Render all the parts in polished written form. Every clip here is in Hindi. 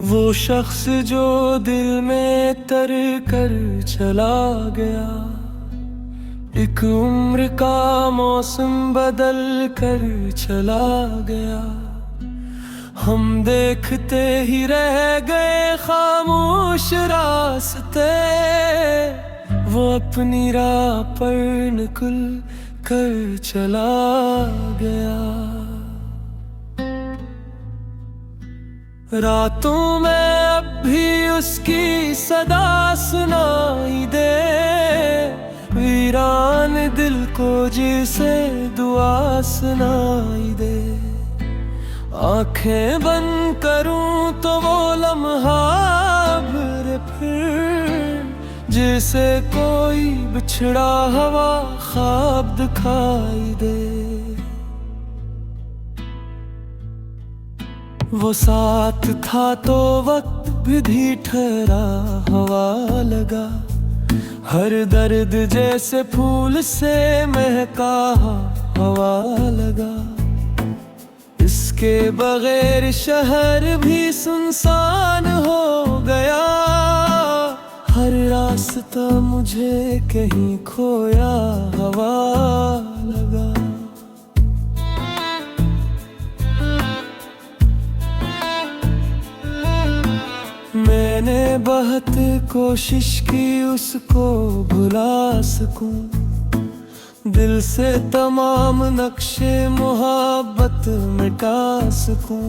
वो शख्स जो दिल में तर कर चला गया, एक उम्र का मौसम बदल कर चला गया। हम देखते ही रह गए खामोश रास्ते, वो अपनी राह पर निकल कर चला गया। रातों में अब भी उसकी सदा सुनाई दे, वीरान दिल को जिसे दुआ सुनाई दे। आंखें बंद करूं तो वो लम्हा फिर जैसे कोई बिछड़ा हवा ख्वाब दिखाई दे। वो साथ था तो वक्त भी ठहरा हवा लगा, हर दर्द जैसे फूल से महका हवा लगा। इसके बगैर शहर भी सुनसान हो गया, हर रास्ता मुझे कहीं खोया हवा लगा। मैंने बहुत कोशिश की उसको भुला सकूं, दिल से तमाम नक्शे मोहब्बत मिटा सकूं।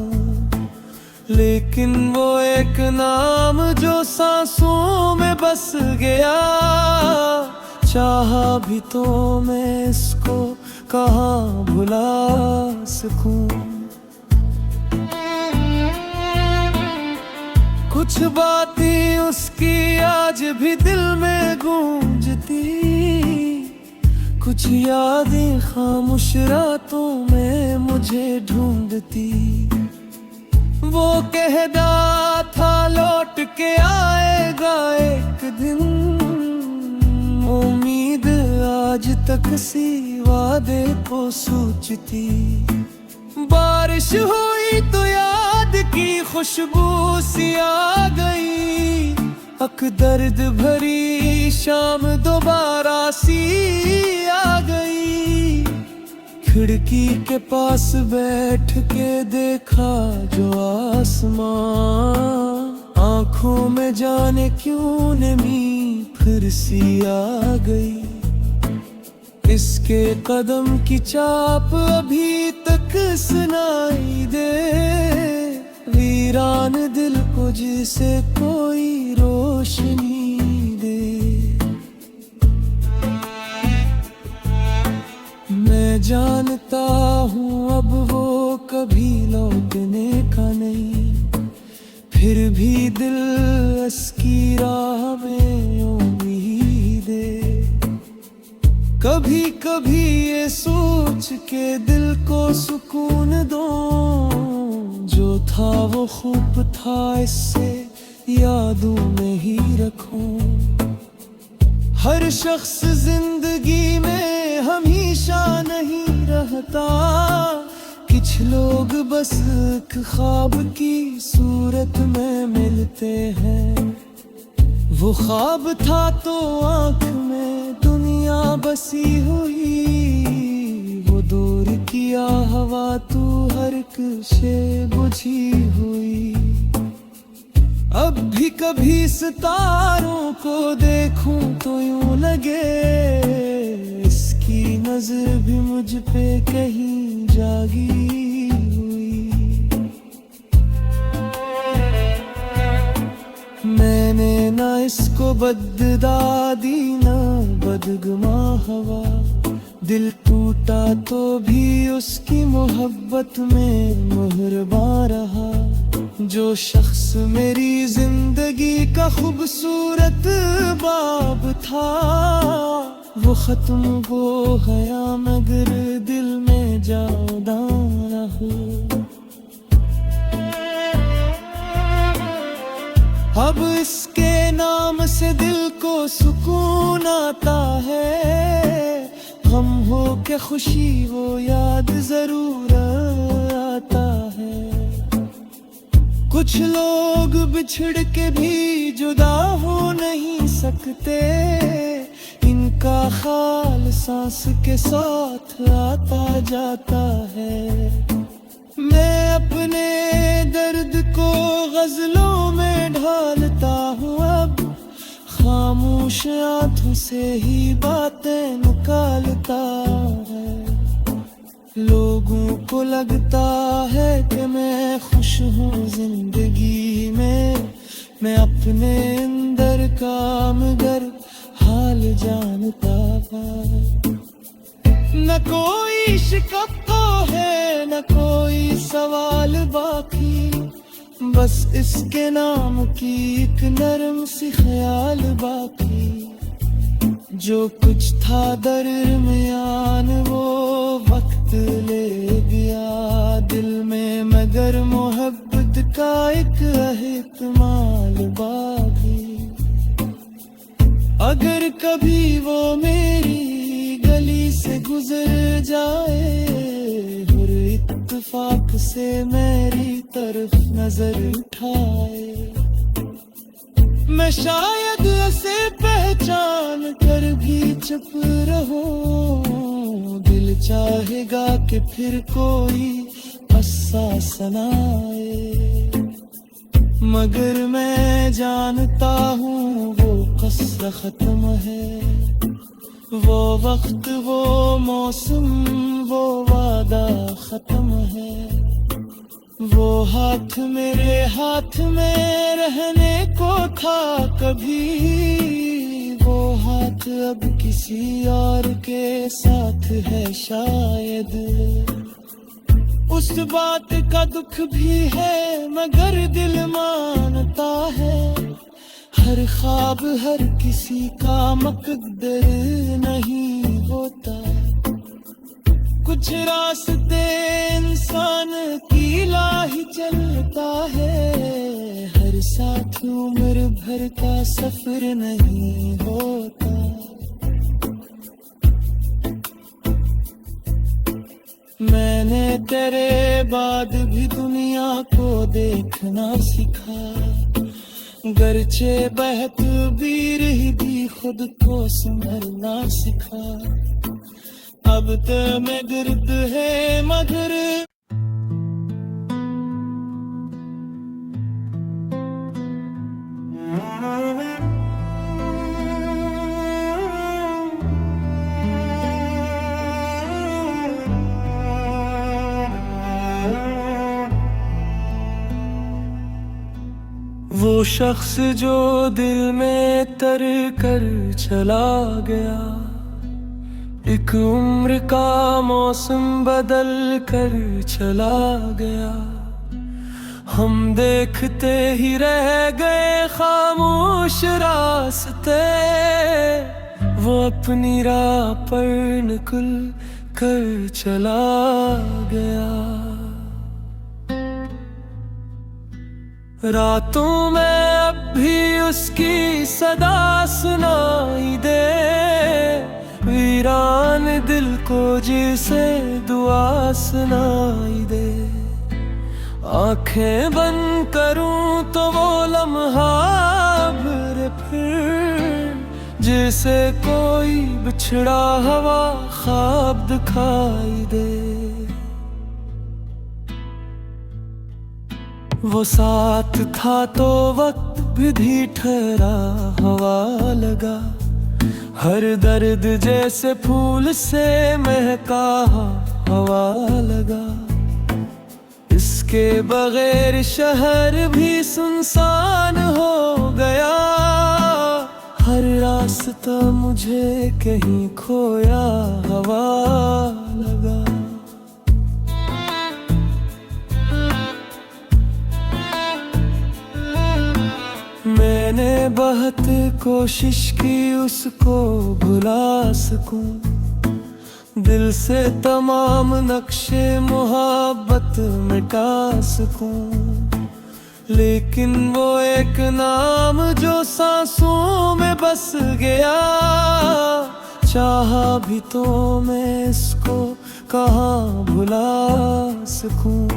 लेकिन वो एक नाम जो सांसों में बस गया, चाहा भी तो मैं इसको कहाँ भुला सकूं। कुछ बातें उसकी आज भी दिल में गूंजती, कुछ यादें खामोश रातों में मुझे ढूंढती। वो कहता था लौट के आएगा एक दिन, उम्मीद आज तक सी वादे को सोचती। बारिश हुई तो याद की खुशबू सी आ गई, अक दर्द भरी शाम दोबारा सी आ गई। खिड़की के पास बैठ के देखा जो आसमां, आंखों में जाने क्यों नमी फिर सी आ गई। इसके कदम की चाप अभी तक सुनाई दे, वीरान दिल को जिसे कोई रोशनी दे। मैं जानता हूँ अब वो कभी लौटने का नहीं, फिर भी दिल इसकी राह में उम्मीद है। कभी कभी ये सोच के दिल को सुकून दो, जो था वो खूब था इससे यादों में ही रखूं। हर शख्स जिंदगी में हमेशा नहीं रहता, कुछ लोग बस एक ख्वाब की सूरत में मिलते हैं। वो ख्वाब था तो आँख में दुनिया बसी हुई, वो दूर किया हवा तू हर एक से बुझी हुई। अब भी कभी सितारों को देखूं तो यूं लगे, इसकी नजर भी मुझ पे कहीं जागी हुई। मैंने ना इसको बददादी ना बदगमा हवा, दिल टूटा तो भी उसकी मोहब्बत में मेहरबान रहा। जो शख्स मेरी जिंदगी का खूबसूरत बाब था, वो खत्म हो गया मगर दिल में जाऊदां रहा। अब इसके नाम से दिल को सुकून आता है, गम हो के खुशी वो याद जरूर कुछ लोग बिछड़ के भी जुदा हो नहीं सकते, इनका ख्याल सांस के साथ आता जाता है। मैं अपने दर्द को गजलों में ढालता हूँ अब, खामोश आंखों से ही बातें निकालता है। लोगों को लगता है कि मैं खुश हूँ जिंदगी में, मैं अपने अंदर का मगर हाल जानता था। न कोई शिकवा है न कोई सवाल बाकी, बस इसके नाम की एक नरम सी ख्याल बाकी। जो कुछ था दरमियान वो वक्त ले गया दिल में, मगर मोहब्बत का एक एहतमाल बाकी। अगर कभी वो मेरी गली से गुजर जाए, हर इत्तेफाक से मेरी तरफ नजर उठाए, मैं शायद ऐसे पहचान कर भी चुप रहूं। दिल चाहेगा कि फिर कोई हंसा सुनाए, मगर मैं जानता हूँ वो क़स्र खत्म है। वो वक्त वो मौसम वो वादा खत्म है। वो हाथ मेरे हाथ में रहने को था कभी, वो हाथ अब किसी और के साथ है शायद। उस बात का दुख भी है मगर दिल मानता है, हर ख्वाब हर किसी का मकद्दर नहीं होता। कुछ रास्ते इंसान की लाही चलता है, हर साथ उम्र भर का सफर नहीं होता। मैंने तेरे बाद भी दुनिया को देखना सीखा, गरचे बहत बीर ही भी खुद को संभलना सीखा। अब तो मैं गिरद है मगर वो शख्स जो दिल में तर कर चला गया, एक उम्र का मौसम बदल कर चला गया। हम देखते ही रह गए खामोश रास्ते, वो अपनी राह पर निकल कर चला गया। रातों में अब भी उसकी सदा सुनाई दे, वीरान दिल को जिसे दुआ सुनाई दे। आंखें बंद करूं तो वो लम्हा भर फिर, जैसे कोई बिछड़ा हवा ख्वाब दिखाई दे। वो साथ था तो वक्त भी ठहरा हवा लगा, हर दर्द जैसे फूल से महका हवा लगा। इसके बगैर शहर भी सुनसान हो गया, हर रास्ता मुझे कहीं खोया हवा लगा। मैंने बहुत कोशिश की उसको भुला सकूं, दिल से तमाम नक्शे मोहब्बत मिटा सकूं। लेकिन वो एक नाम जो सांसों में बस गया, चाहा भी तो मैं इसको कहाँ भुला सकूं।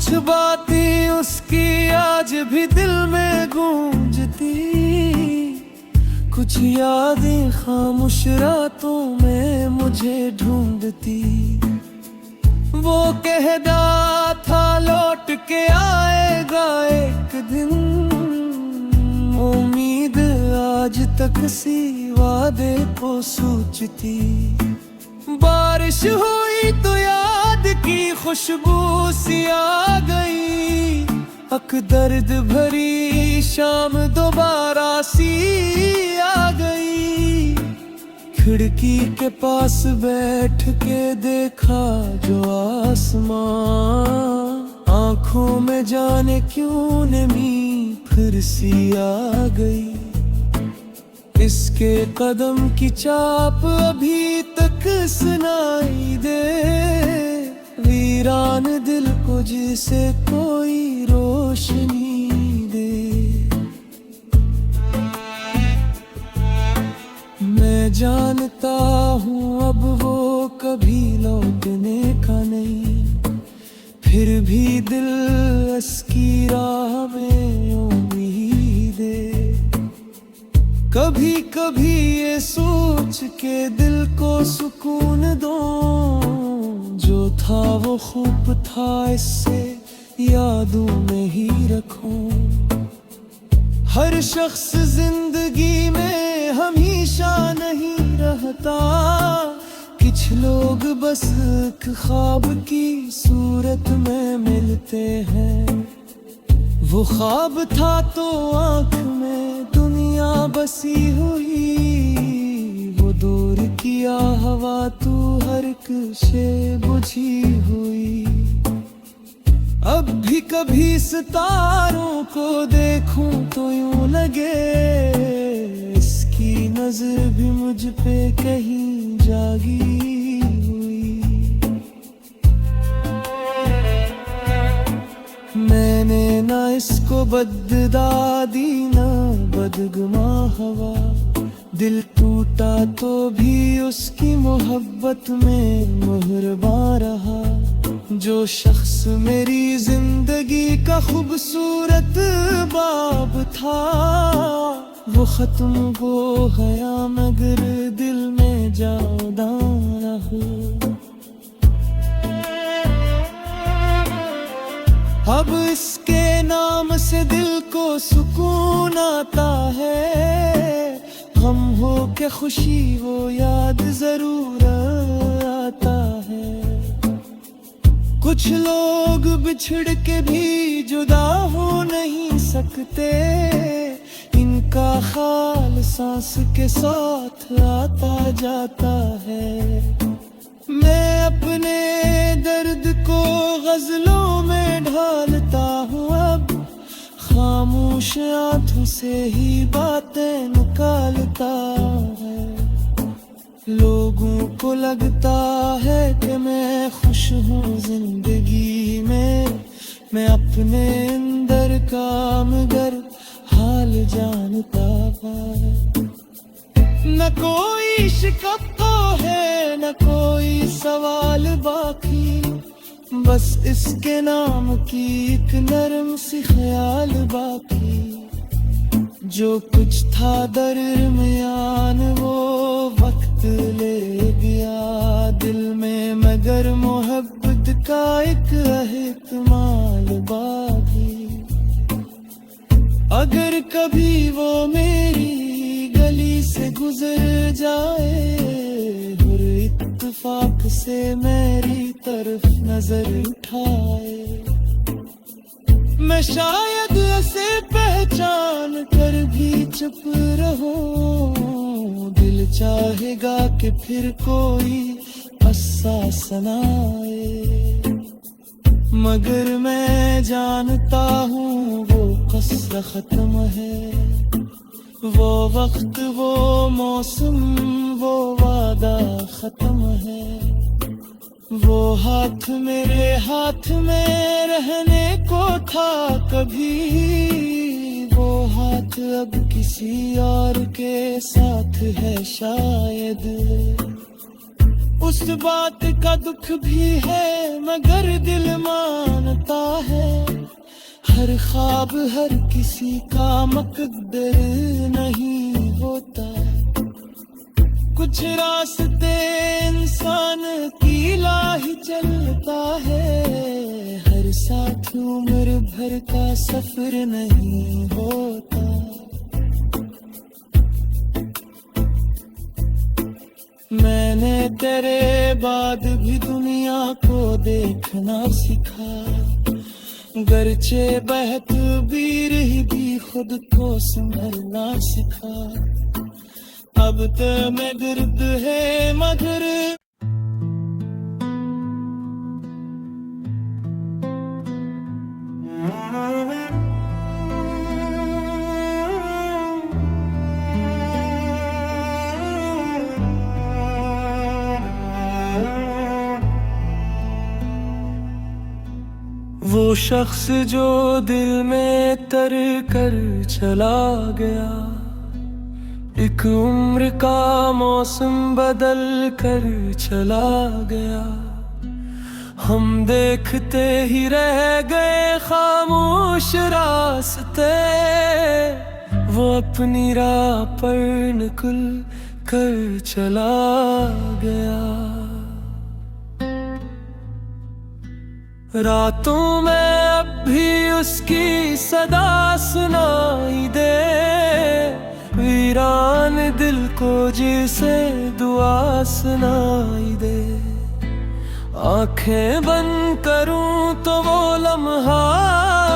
कुछ बातें उसकी आज भी दिल में गूंजती, कुछ यादें खामोश रातों में मुझे ढूंढती। वो कहता था लौट के आएगा एक दिन, उम्मीद आज तक सी वादे को सूझती। बारिश हुई तो याद की खुशबू सी आ गई, अक दर्द भरी शाम दोबारा सी आ गई। खिड़की के पास बैठ के देखा जो आसमां, आंखों में जाने क्यों नमी फिर सी आ गई। इसके कदम की चाप अभी तक सुनाई दे, वीरान दिल को जिसे कोई रोशनी दे। मैं जानता हूँ अब वो कभी लौटने का नहीं, फिर भी दिल इसकी राह में उम्मीद है। कभी कभी ये सोच के दिल को सुकून दो, जो था वो खूब था इससे यादों में ही रखूं। हर शख्स जिंदगी में हमेशा नहीं रहता, कुछ लोग बस एक ख्वाब की सूरत में मिलते हैं। वो ख्वाब था तो आँख में दुनिया बसी हुई, वो दूर किया हवा तू हर एक से बुझी हुई। अब भी कभी सितारों को देखूं तो यूं लगे, इसकी नजर भी मुझ पे कहीं जागी हुई। मैंने ना इसको बददा दी ना बदगुमा हवा, दिल टूटा तो भी उसकी मोहब्बत में मुहरबां रहा। जो शख्स मेरी जिंदगी का खूबसूरत बाब था, वो खत्म हो गया मगर दिल में जादा रहा। अब इसके नाम से दिल को सुकून आता है, गम हो के खुशी वो याद जरूर आता है। कुछ लोग बिछड़ के भी जुदा हो नहीं सकते, इनका ख्याल सांस के साथ आता जाता है। मैं अपने दर्द को गजलों में ढालता हूँ, अब खामोश आंखों से ही बातें निकालता है। लोगों को लगता है कि मैं खुश हूँ जिंदगी में, मैं अपने अंदर का मगर हाल जानता है। न कोई शिकवा है न कोई सवाल बाकी, बस इसके नाम की एक नरम सी ख्याल बाकी। जो कुछ था दरमियान वो वक्त ले गया दिल में, मगर मोहब्बत का एक एहतमाल बाकी। अगर कभी वो मेरी गली से गुजर जाए, और इत्तेफाक से मेरी तरफ नजर उठाए, मैं शायद ऐसे पहचान कर भी चुप रहूं। दिल चाहेगा कि फिर कोई हंसा सुनाए, मगर मैं जानता हूँ वो कसर खत्म है। वो वक्त वो मौसम वो वादा खत्म है। वो हाथ मेरे हाथ में रहने को था कभी, वो हाथ अब किसी और के साथ है शायद। उस बात का दुख भी है मगर दिल मानता है। हर ख्वाब हर किसी का मकद्दर नहीं होता। कुछ रास्ते इंसान की लाही चलता है। हर साथ उम्र भर का सफर नहीं होता। मैंने तेरे बाद भी दुनिया को देखना सीखा। गरचे बहत बीर ही भी खुद को संभलना सिखा। अब तो मैं दर्द है मगर वो शख्स जो दिल में तर कर चला गया। एक उम्र का मौसम बदल कर चला गया। हम देखते ही रह गए खामोश रास्ते। वो अपनी राह पर निकल कर चला गया। रातों में अब भी उसकी सदा सुनाई दे। वीरान दिल को जिसे दुआ सुनाई दे। आंखें बंद करूं तो वो लम्हा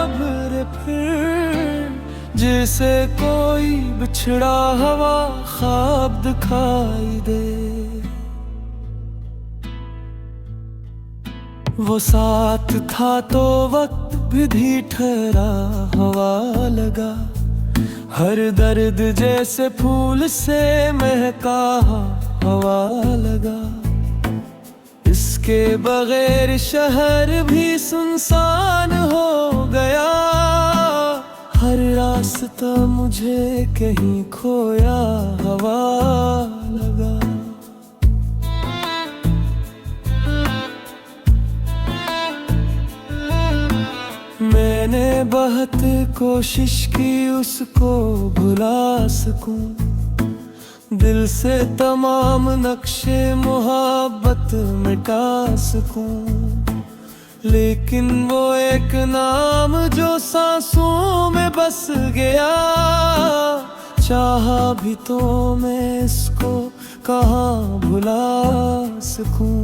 भर फिर जैसे कोई बिछड़ा हवा ख्वाब दिखाई दे। वो साथ था तो वक्त भी ठहरा हवा लगा। हर दर्द जैसे फूल से महका हवा लगा। इसके बगैर शहर भी सुनसान हो गया। हर रास्ता मुझे कहीं खोया हवा लगा। मैंने बहुत कोशिश की उसको भुला सकूं। दिल से तमाम नक्शे मोहब्बत मिटा सकूं। लेकिन वो एक नाम जो सांसों में बस गया। चाहा भी तो मैं इसको कहाँ भुला सकूं।